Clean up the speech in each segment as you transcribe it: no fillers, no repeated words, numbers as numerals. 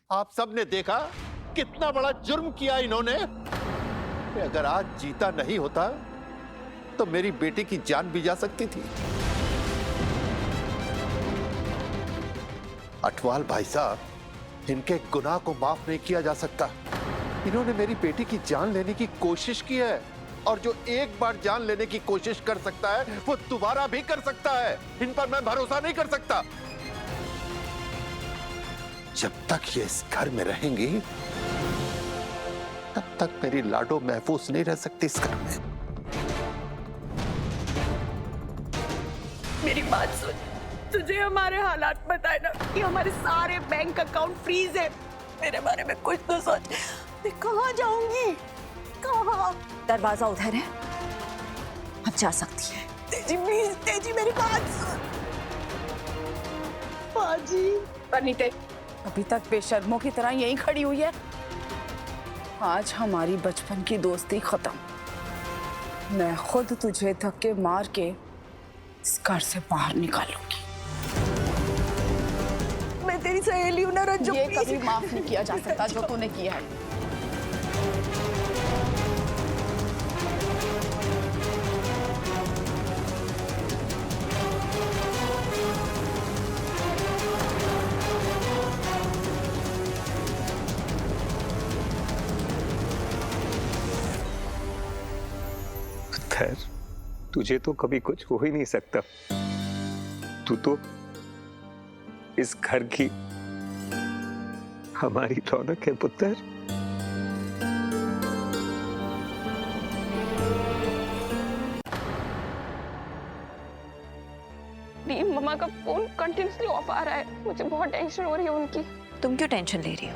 आप सब ने देखा कितना बड़ा जुर्म किया इन्होंने। अगर आज जीता नहीं होता तो मेरी बेटी की जान भी जा सकती थी। अटवाल भाई साहब, इनके गुनाह को माफ नहीं किया जा सकता। इन्होंने मेरी बेटी की जान लेने की कोशिश की है, और जो एक बार जान लेने की कोशिश कर सकता है वो दोबारा भी कर सकता है। इन पर मैं भरोसा नहीं कर सकता। जब तक ये इस घर में रहेंगी तब तक मेरी लाडो महफूज नहीं रह सकती इस घर में। मेरी बात सुन, तुझे हमारे हालात बताए ना कि हमारे सारे बैंक अकाउंट फ्रीज है। मेरे बारे में कुछ तो सोच। मैं कहाँ जाऊंगी? कहाँ? दरवाजा उधर है, अब जा सकती है। तेजी प्लीज, तेजी मेरी बात सुन। बाजी परनीते अभी तक बेशर्मों की तरह यहीं खड़ी हुई है। आज हमारी बचपन की दोस्ती खत्म। मैं खुद तुझे धक्के मार के इस घर से बाहर निकालूंगी। मैं तेरी सहेली हूं ना रंजू, ये प्लीज। कभी माफ नहीं किया जा सकता जो तूने किया है। खैर, तुझे तो कभी कुछ हो ही नहीं सकता। तू तो इस घर की हमारी रौनक है पुत्र। मम्मा का फोन कंटिन्यूसली ऑफ आ रहा है। मुझे बहुत टेंशन हो रही है उनकी। तुम क्यों टेंशन ले रही हो?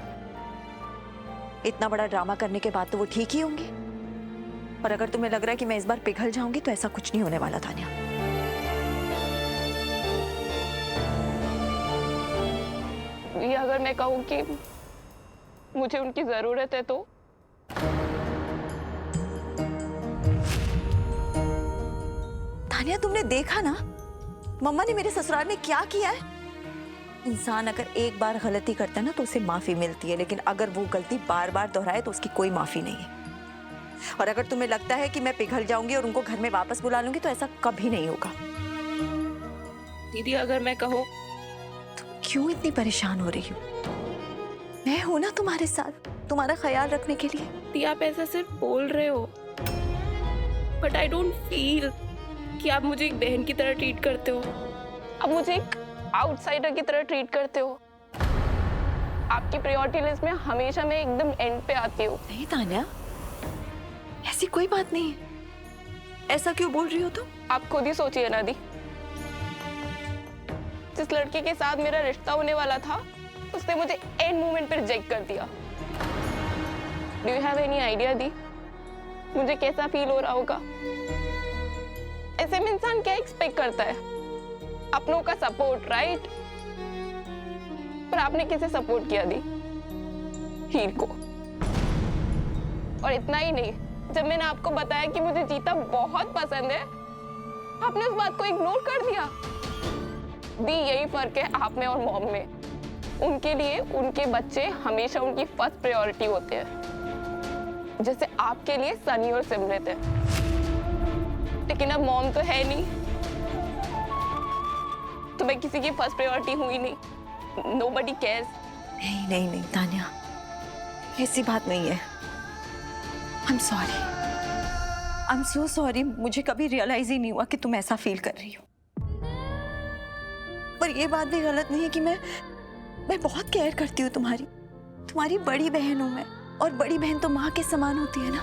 इतना बड़ा ड्रामा करने के बाद तो वो ठीक ही होंगी। और अगर तुम्हें लग रहा है कि मैं इस बार पिघल जाऊंगी तो ऐसा कुछ नहीं होने वाला तान्या। ये अगर मैं कहूँ कि मुझे उनकी जरूरत है तो? तान्या, तुमने देखा ना मम्मा ने मेरे ससुराल में क्या किया है। इंसान अगर एक बार गलती करता है ना तो उसे माफी मिलती है, लेकिन अगर वो गलती बार बार दोहराए तो उसकी कोई माफी नहीं है। और अगर तुम्हें लगता है कि मैं पिघल जाऊंगी और उनको घर में वापस बुला लूंगी तो ऐसा कभी नहीं होगा। दीदी अगर मैं कहूँ, तुम क्यों इतनी परेशान हो रही हो? मैं हूं ना तुम्हारे साथ, तुम्हारा ख्याल रखने के लिए। दी आप ऐसा सिर्फ बोल रहे हो, बट आई डोंट फील कि आप मुझे एक बहन की तरह ट्रीट करते हो। आप मुझे एक आउटसाइडर की तरह ट्रीट करते हो। आपकी प्रायोरिटी लिस्ट में हमेशा मैं एकदम एंड पे आती हूँ। नहीं तान्या, ऐसी कोई बात नहीं है। ऐसा क्यों बोल रही हो तुम? आप खुद ही सोचिए ना दी, जिस लड़के के साथ मेरा रिश्ता होने वाला था उसने मुझे एंड मोमेंट पे रिजेक्ट कर दिया। Do you have any idea दी मुझे कैसा फील हो रहा होगा? ऐसे में इंसान क्या एक्सपेक्ट करता है? अपनों का सपोर्ट, राइट? पर आपने किसे सपोर्ट किया दी? हीर को। और इतना ही नहीं, जब मैंने आपको बताया कि मुझे जीता बहुत पसंद है, आपने उस बात को इग्नोर कर दिया। दी यही फर्क है आप में और मॉम में। उनके लिए उनके बच्चे हमेशा उनकी फर्स्ट प्रायोरिटी होते हैं, जैसे आपके लिए सनी और सिमरत है। लेकिन अब मॉम तो है नहीं, तो मैं किसी की फर्स्ट प्रायोरिटी हुई नहीं। Nobody cares. नहीं नहीं नहीं तान्या, ऐसी बात नहीं है। I am sorry, I am so sorry. मुझे कभी रियलाइज ही नहीं हुआ कि तुम ऐसा फील कर रही हो। पर ये बात भी गलत नहीं है कि मैं बहुत केयर करती हूँ तुम्हारी। तुम्हारी बड़ी बहन हूं मैं, और बड़ी बहन तो माँ के समान होती है ना।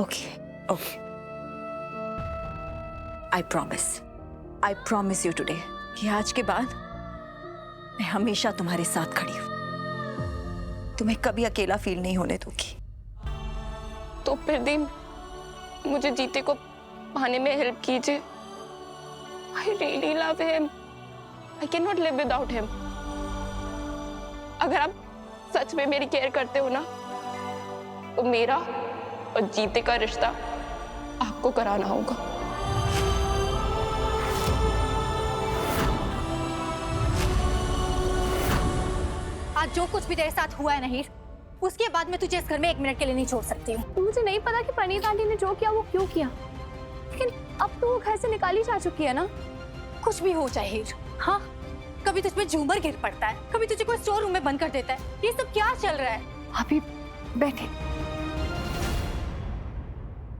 Okay okay, I promise you today कि आज के बाद मैं हमेशा तुम्हारे साथ खड़ी हूँ। तुम्हें कभी अकेला फील नहीं होने दूंगी। तो फिर दी मुझे जीते को पाने में हेल्प कीजिए। I really love him. I cannot live without him. अगर आप सच में मेरी केयर करते हो ना, तो मेरा और जीते का रिश्ता आपको कराना होगा। आज जो कुछ भी तेरे साथ हुआ है ना हीर, उसके बाद मैं तुझे इस घर में 1 मिनट के लिए नहीं छोड़ सकती हूँ। मुझे नहीं पता कि पनीत आंटी ने जो किया वो क्यों किया, लेकिन अब तो वो घर से निकाली जा चुकी है ना। कुछ भी हो जाए हीर, हाँ, कभी तुझ पे झूमर गिर पड़ता है, कभी तुझे कोई स्टोर रूम में बंद कर देता है, ये सब क्या चल रहा है? अभी बैठे।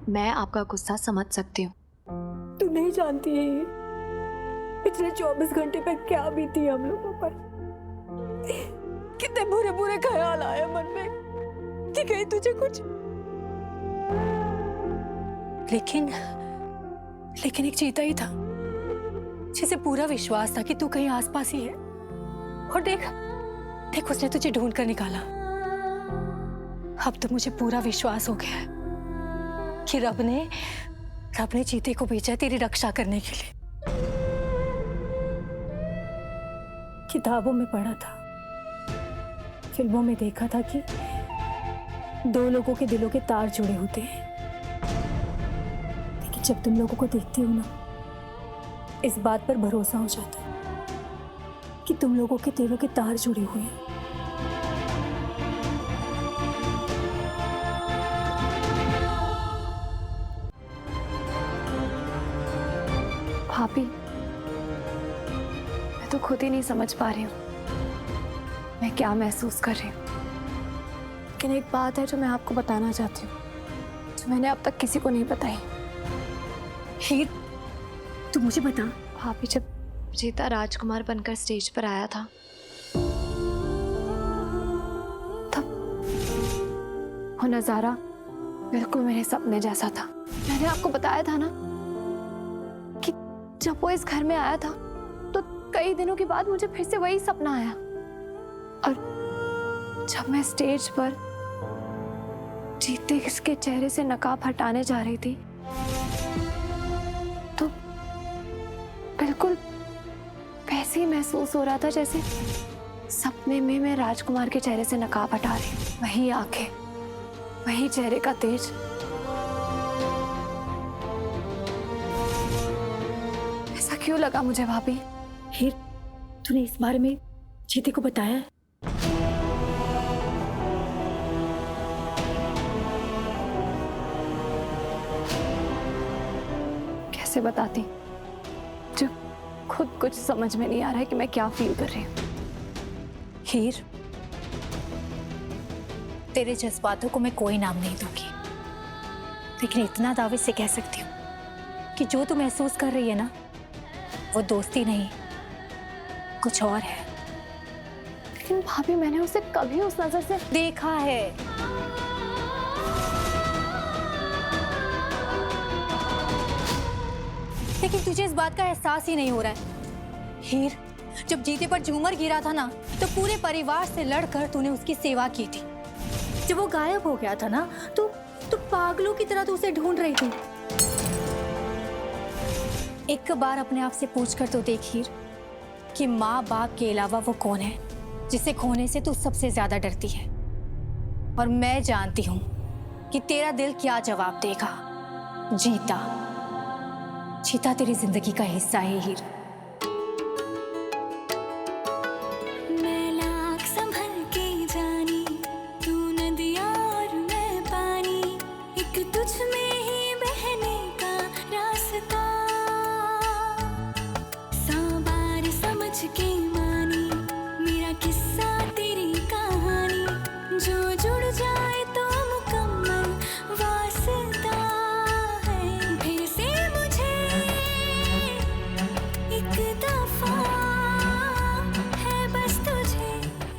मैं आपका गुस्सा समझ सकती हूँ। तू नहीं जानती है ये पिछले 24 घंटे पे क्या बीती हम लोगों पर। कितने बुरे बुरे ख्याल आए मन में कि कहीं तुझे कुछ। लेकिन एक चीता ही था जिसे पूरा विश्वास था कि तू कहीं आसपास ही है, और देख उसने तुझे ढूंढ कर निकाला। अब तो मुझे पूरा विश्वास हो गया है कि रब ने चीते को भेजा है तेरी रक्षा करने के लिए। किताबों में पढ़ा था, फिल्मों में देखा था कि 2 लोगों के दिलों के तार जुड़े होते हैं, लेकिन जब तुम लोगों को देखती हूँ ना, इस बात पर भरोसा हो जाता है कि तुम लोगों के दिलों के तार जुड़े हुए हैं। भाभी, मैं तो खुद ही नहीं समझ पा रही हूँ मैं क्या महसूस कर रही हूँ, लेकिन एक बात है जो मैं आपको बताना चाहती हूँ, जो मैंने अब तक किसी को नहीं बताई। हीर, तू मुझे बता। भाभी, जब चीता राजकुमार बनकर स्टेज पर आया था, तब वो नजारा बिल्कुल मेरे सपने जैसा था। मैंने आपको बताया था ना कि जब वो इस घर में आया था तो कई दिनों के बाद मुझे फिर से वही सपना आया, और जब मैं स्टेज पर चीते के चेहरे से नकाब हटाने जा रही थी तो बिल्कुल वैसे ही महसूस हो रहा था जैसे सपने में मैं राजकुमार के चेहरे से नकाब हटा रही हूँ। वही आंखें, वही चेहरे का तेज। ऐसा क्यों लगा मुझे भाभी? हीर, तूने इस बारे में चीते को बताया है? कैसे बताती, जब खुद कुछ समझ में नहीं आ रहा है कि मैं क्या फील कर रही हूँ। हीर, तेरे जज्बातों को मैं कोई नाम नहीं दूंगी, लेकिन इतना दावे से कह सकती हूँ कि जो तू महसूस कर रही है ना, वो दोस्ती नहीं, कुछ और है। लेकिन भाभी, मैंने उसे कभी उस नजर से देखा है। लेकिन तुझे इस बात का एहसास ही नहीं हो रहा है। हीर, जब जीते पर झूमर गिरा था ना, तो पूरे परिवार से लड़कर तूने उसकी सेवा की थी। जब वो गायब हो गया था ना, तो पागलों की तरह तू उसे ढूंढ रही थी। एक बार अपने आप से पूछ कर तो देख हीर कि माँ बाप के अलावा वो कौन है जिसे खोने से तू सबसे ज्यादा डरती है। और मैं जानती हूँ कि तेरा दिल क्या जवाब देगा। चीता तेरी जिंदगी का हिस्सा है हीर।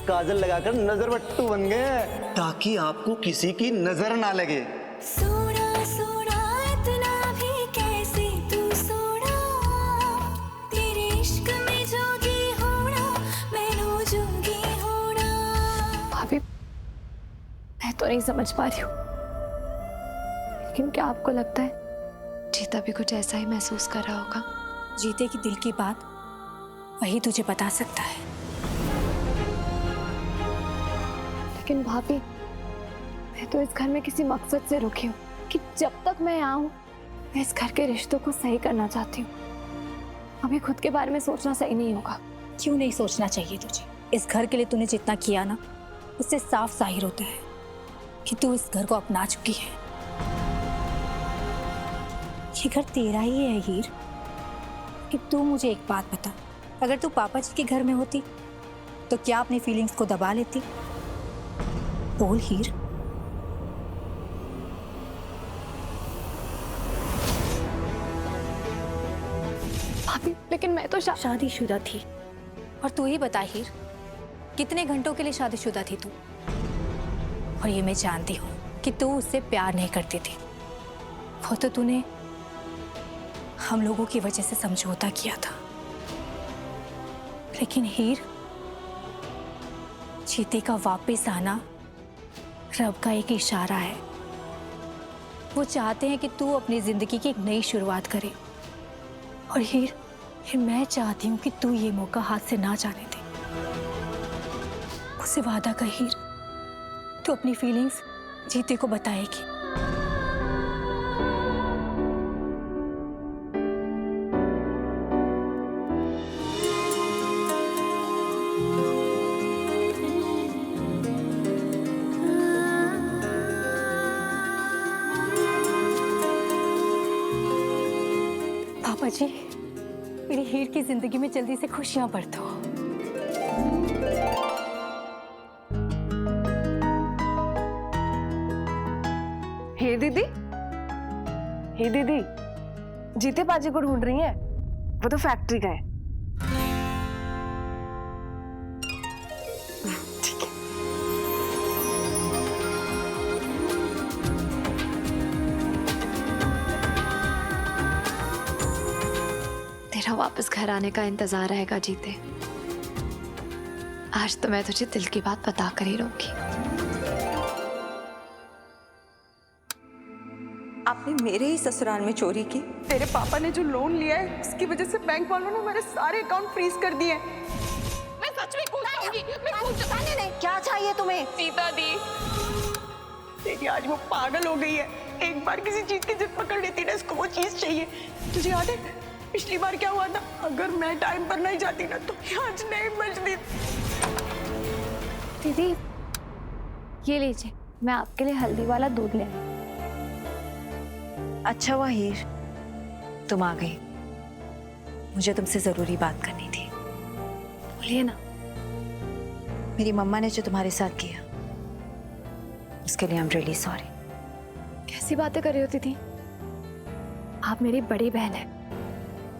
काजल लगाकर नजर बट्टू बन गए ताकि आपको किसी की नजर ना लगे। सोना सोना इतना भी कैसे तू सोना, तेरे इश्क में जोगी होना, मैनू जोगी होना। भाभी, मैं तो नहीं समझ पा रही हूँ, लेकिन क्या आपको लगता है चीता भी कुछ ऐसा ही महसूस कर रहा होगा? जीते की दिल की बात वही तुझे बता सकता है। लेकिन भाभी, मैं तो इस घर में किसी मकसद से रुकी हूँ कि जब तक मैं आऊं, मैं इस घर के रिश्तों को सही करना चाहती हूँ। अभी खुद के बारे में सोचना सही नहीं होगा। क्यों नहीं सोचना चाहिए तुझे? इस घर के लिए तूने जितना किया ना, उससे साफ जाहिर होता है कि तू इस घर को अपना चुकी है। ये घर तेरा ही है हीर। कि तू मुझे एक बात बता, अगर तू पापा जी के घर में होती तो क्या अपनी फीलिंग्स को दबा लेती? बोल हीर। भाभी लेकिन मैं तो शादीशुदा थी। और तू ही बता हीर, कितने घंटों के लिए शादीशुदा थी तू? और ये मैं जानती हूँ कि तू उससे प्यार नहीं करती थी। वो तो तूने हम लोगों की वजह से समझौता किया था। लेकिन हीर, चीते का वापस आना रब का एक इशारा है। वो चाहते हैं कि तू अपनी जिंदगी की एक नई शुरुआत करे। और हीर, मैं चाहती हूँ कि तू ये मौका हाथ से ना जाने दे। मुझसे वादा कर हीर, तू अपनी फीलिंग्स जीते को बताएगी। पापा जी, मेरी हीर की जिंदगी में जल्दी से खुशियां भर दो। हे दीदी, हे दीदी, जीते बाजी को ढूंढ रही हैं। वो तो फैक्ट्री गए। ठीक है। तेरा वापस घर आने का इंतजार रहेगा जीते। आज तो मैं तुझे दिल की बात बता कर ही रहूंगी। आपने मेरे ही ससुराल में चोरी की? तेरे पापा ने जो लोन लिया है उसकी वजह से बैंक वालों ने मेरे सारे अकाउंट फ्रीज कर दिए। मैं सच में कूद जाऊंगी। मैं कूद जाऊंगी। नहीं, क्या चाहिए तुम्हें? सीता दी, तेरी आज वो पागल हो गई है। एक बार किसी चीज की जिद पकड़ लेती ना, इसको वो चीज चाहिए। तुझे याद है पिछली बार क्या हुआ था? अगर मैं टाइम पर नहीं जाती ना तो आज नहीं बचती। दीदी, ये लीजिए, मैं आपके लिए हल्दी वाला दूध ले आई। अच्छा हुआ हीर, तुम आ गई। मुझे तुमसे जरूरी बात करनी थी। बोलिए ना। मेरी मम्मा ने जो तुम्हारे साथ किया उसके लिए आई एम रियली सॉरी। कैसी बातें कर रही होती थी? आप मेरी बड़ी बहन है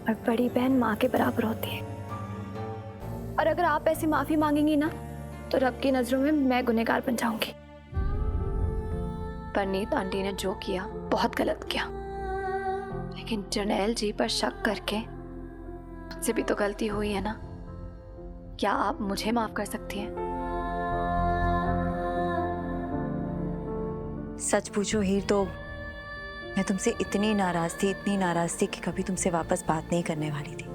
और बड़ी बहन माँ के बराबर होती है। और अगर आप ऐसी माफी मांगेंगी ना तो रब की नजरों में मैं गुनहगार बन जाऊंगी। परनीत आंटी ने जो किया बहुत गलत किया, लेकिन जरनैल जी पर शक करके मुझसे भी तो गलती हुई है ना। क्या आप मुझे माफ कर सकती हैं? सच पूछो हीर तो मैं तुमसे इतनी नाराज थी कि कभी तुमसे वापस बात नहीं करने वाली थी।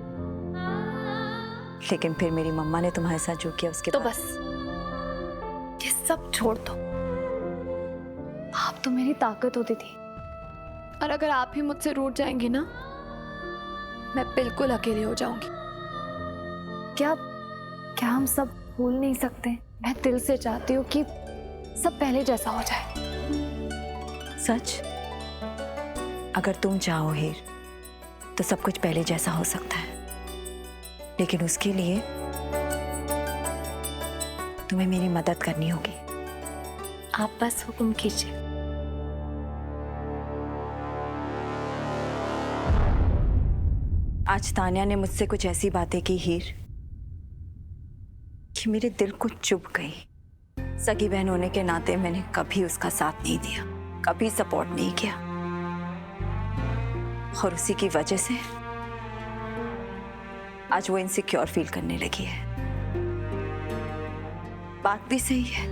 लेकिन फिर मेरी मम्मा ने तुम्हारे साथ जो किया उसके तो बाद... बस ये सब छोड़ दो। आप तो मेरी ताकत होती थी, और अगर आप ही मुझसे रूठ जाएंगी ना, मैं बिल्कुल अकेली हो जाऊंगी। क्या हम सब भूल नहीं सकते? मैं दिल से चाहती हूँ कि सब पहले जैसा हो जाए। सच? अगर तुम चाहो हीर तो सब कुछ पहले जैसा हो सकता है, लेकिन उसके लिए तुम्हें मेरी मदद करनी होगी। आप बस हुक्म कीजिए। आज तान्या ने मुझसे कुछ ऐसी बातें की हीर कि मेरे दिल को चुभ गई। सगी बहन होने के नाते मैंने कभी उसका साथ नहीं दिया, कभी सपोर्ट नहीं किया, और उसी की वजह से आज वो इनसिक्योर फील करने लगी है। बात भी सही है।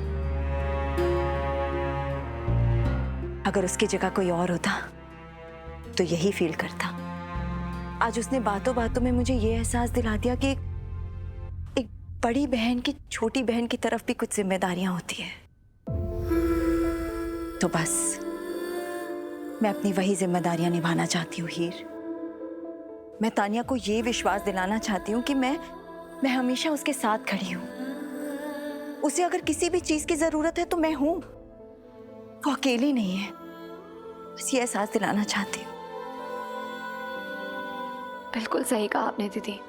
अगर उसकी जगह कोई और होता तो यही फील करता। आज उसने बातों बातों में मुझे ये एहसास दिला दिया कि एक बड़ी बहन की छोटी बहन की तरफ भी कुछ जिम्मेदारियां होती है। तो बस मैं अपनी वही जिम्मेदारियां निभाना चाहती हूँ हीर। मैं तानिया को ये विश्वास दिलाना चाहती हूँ कि मैं हमेशा उसके साथ खड़ी हूँ। उसे अगर किसी भी चीज की जरूरत है तो मैं हूं। वो अकेली नहीं है। बस ये एहसास दिलाना चाहती हूँ। बिल्कुल सही कहा आपने दीदी।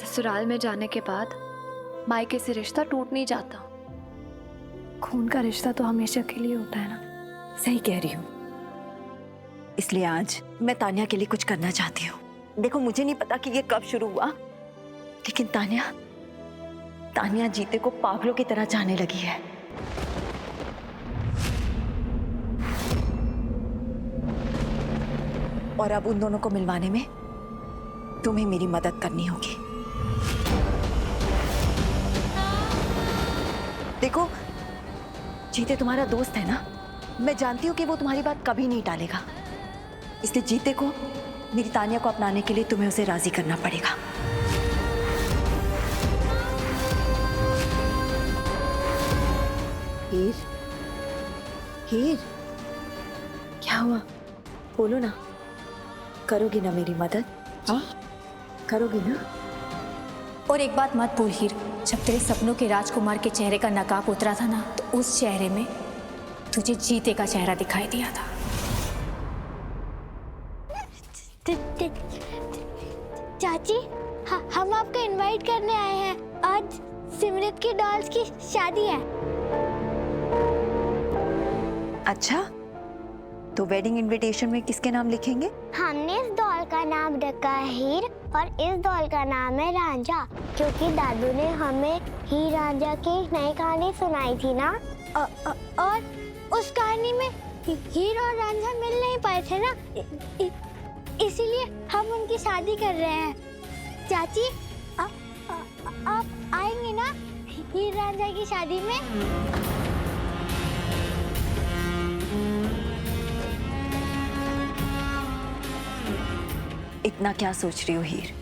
ससुराल में जाने के बाद मायके से रिश्ता टूट नहीं जाता। खून का रिश्ता तो हमेशा के लिए होता है ना। सही कह रही हूँ। इसलिए आज मैं तान्या के लिए कुछ करना चाहती हूँ। देखो, मुझे नहीं पता कि ये कब शुरू हुआ, लेकिन तान्या जीते को पागलों की तरह चाहने लगी है। और अब उन दोनों को मिलवाने में तुम्हें मेरी मदद करनी होगी। देखो, जीते तुम्हारा दोस्त है ना। मैं जानती हूँ कि वो तुम्हारी बात कभी नहीं टालेगा। इसलिए जीते को मेरी तान्या को अपनाने के लिए तुम्हें उसे राजी करना पड़ेगा। हीर, क्या हुआ? बोलो ना, करोगी ना मेरी मदद? हाँ, करोगी ना? और एक बात मत भूल हीर, जब तेरे सपनों के राजकुमार के चेहरे का नकाब उतरा था ना, तो उस चेहरे में तुझे जीते का चेहरा दिखाई दिया था। चाची, हम आपको इनवाइट करने आए हैं। आज सिमरत की डॉल्स की शादी है। अच्छा, तो वेडिंग इनविटेशन में किसके नाम लिखेंगे? हमने इस डॉल का नाम रखा है हीर और इस डॉल का नाम है रांझा, क्योंकि दादू ने हमें हीर रांझा की नई कहानी सुनाई थी ना। और उस कहानी में हीर और रांझा मिल नहीं पाए थे ना, इसीलिए हम उनकी शादी कर रहे हैं। चाची, आप आएंगे ना हीर रांझा की शादी में? इतना क्या सोच रही हो हीर?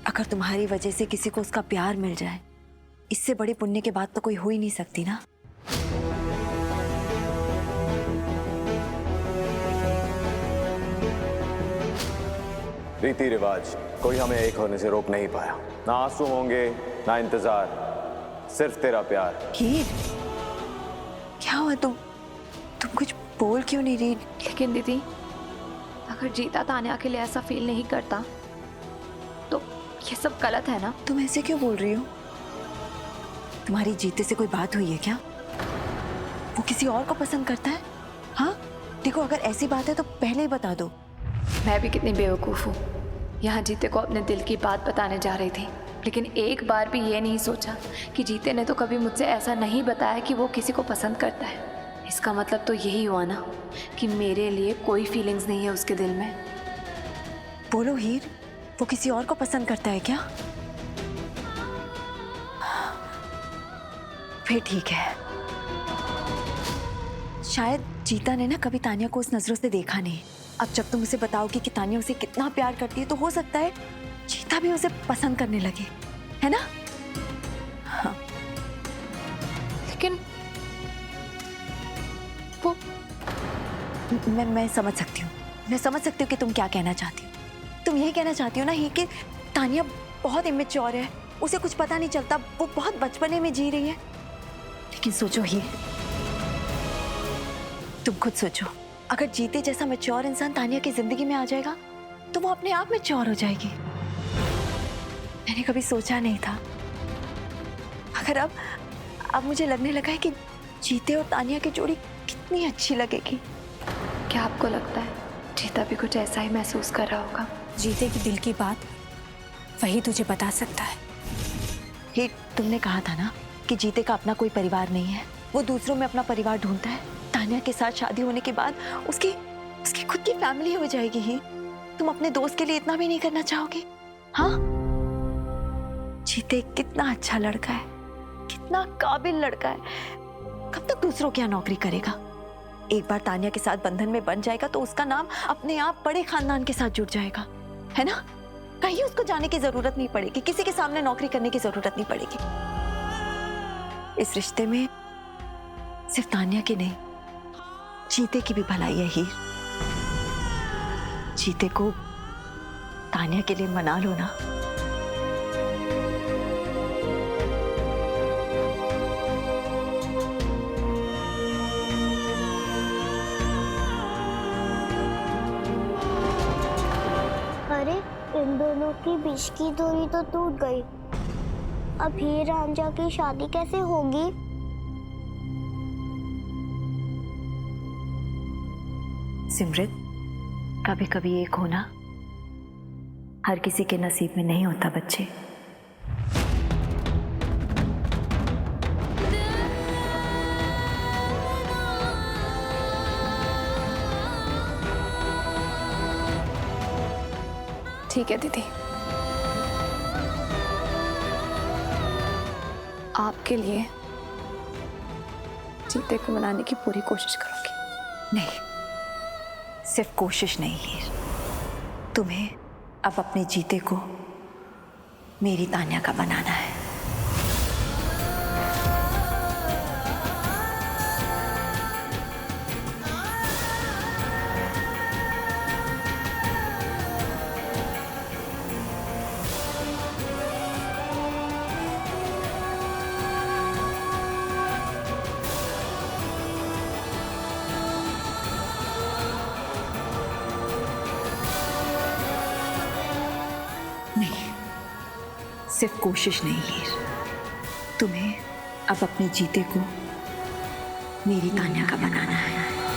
अगर तुम्हारी वजह से किसी को उसका प्यार मिल जाए, इससे बड़ी पुण्य की बात तो कोई हो ही नहीं सकती ना। रीति रिवाज कोई हमें एक होने से रोक नहीं पाया। ना आंसू होंगे, ना इंतजार, सिर्फ तेरा प्यार। हीर, क्या हुआ? तुम कुछ बोल क्यों नहीं रही? लेकिन दीदी, अगर जीता तान्या के लिए ऐसा फील नहीं करता तो ये सब गलत है ना। तुम ऐसे क्यों बोल रही हो? तुम्हारी जीते से कोई बात हुई है क्या? वो किसी और को पसंद करता है? हाँ, देखो, अगर ऐसी बात है तो पहले ही बता दो। मैं भी कितनी बेवकूफ़ हूँ। यहाँ जीते को अपने दिल की बात बताने जा रही थी, लेकिन एक बार भी ये नहीं सोचा कि जीते ने तो कभी मुझसे ऐसा नहीं बताया कि वो किसी को पसंद करता है। इसका मतलब तो यही हुआ ना कि मेरे लिए कोई फीलिंग्स नहीं है उसके दिल में। बोलो हीर, वो किसी और को पसंद करता है क्या? फिर ठीक है। शायद जीता ने ना कभी तान्या को उस नजरों से देखा नहीं। अब जब तुम उसे बताओगी कि तान्या उसे कितना प्यार करती है, तो हो सकता है जीता भी उसे पसंद करने लगे, है ना? हाँ। लेकिन वो मैं समझ सकती हूँ। मैं समझ सकती हूँ कि तुम क्या कहना चाहती हो। तुम यही कहना चाहती हो ना ही कि तान्या बहुत इमेच्योर है, उसे कुछ पता नहीं चलता, वो बहुत बचपने में जी रही है। लेकिन सोचो ही, तुम खुद सोचो, अगर जीते जैसा मैच्योर इंसान तान्या की जिंदगी में आ जाएगा तो वो अपने आप मैच्योर हो जाएगी। मैंने कभी सोचा नहीं था, मगर अब मुझे लगने लगा है कि जीते और तान्या की जोड़ी कितनी अच्छी लगेगी। क्या आपको लगता है जीता भी कुछ ऐसा ही महसूस कर रहा होगा? जीते की दिल की बात वही तुझे बता सकता है। ही, तुमने कहा था ना कि जीते का अपना कोई परिवार नहीं है, वो दूसरों में अपना परिवार ढूंढता है। तान्या के साथ शादी होने के बाद उसकी खुद की फैमिली हो जाएगी। ही, तुम अपने दोस्त के लिए इतना भी नहीं करना चाहोगे? हाँ, जीते कितना अच्छा लड़का है, कितना काबिल लड़का है। कब तक दूसरों की यहाँ नौकरी करेगा? एक बार तान्या के साथ बंधन में बन जाएगा तो उसका नाम अपने आप बड़े खानदान के साथ जुड़ जाएगा, है ना? कहीं उसको जाने की जरूरत नहीं पड़ेगी, किसी के सामने नौकरी करने की जरूरत नहीं पड़ेगी। इस रिश्ते में सिर्फ तान्या की नहीं, जीते की भी भलाई है। हीर, जीते को तान्या के लिए मना लो ना। दोनों की विश की डोरी तो टूट गई। अब हीर रांझा की शादी कैसे होगी? सिमरत, कभी कभी एक होना हर किसी के नसीब में नहीं होता बच्चे। ठीक है दीदी, आपके लिए जीते को मनाने की पूरी कोशिश करूंगी। नहीं, सिर्फ कोशिश नहीं हीर, तुम्हें अब अपने जीते को मेरी तान्या का बनाना है। नहीं, सिर्फ कोशिश नहीं हीर, तुम्हें अब अपने जीते को मेरी तान्या का बनाना है।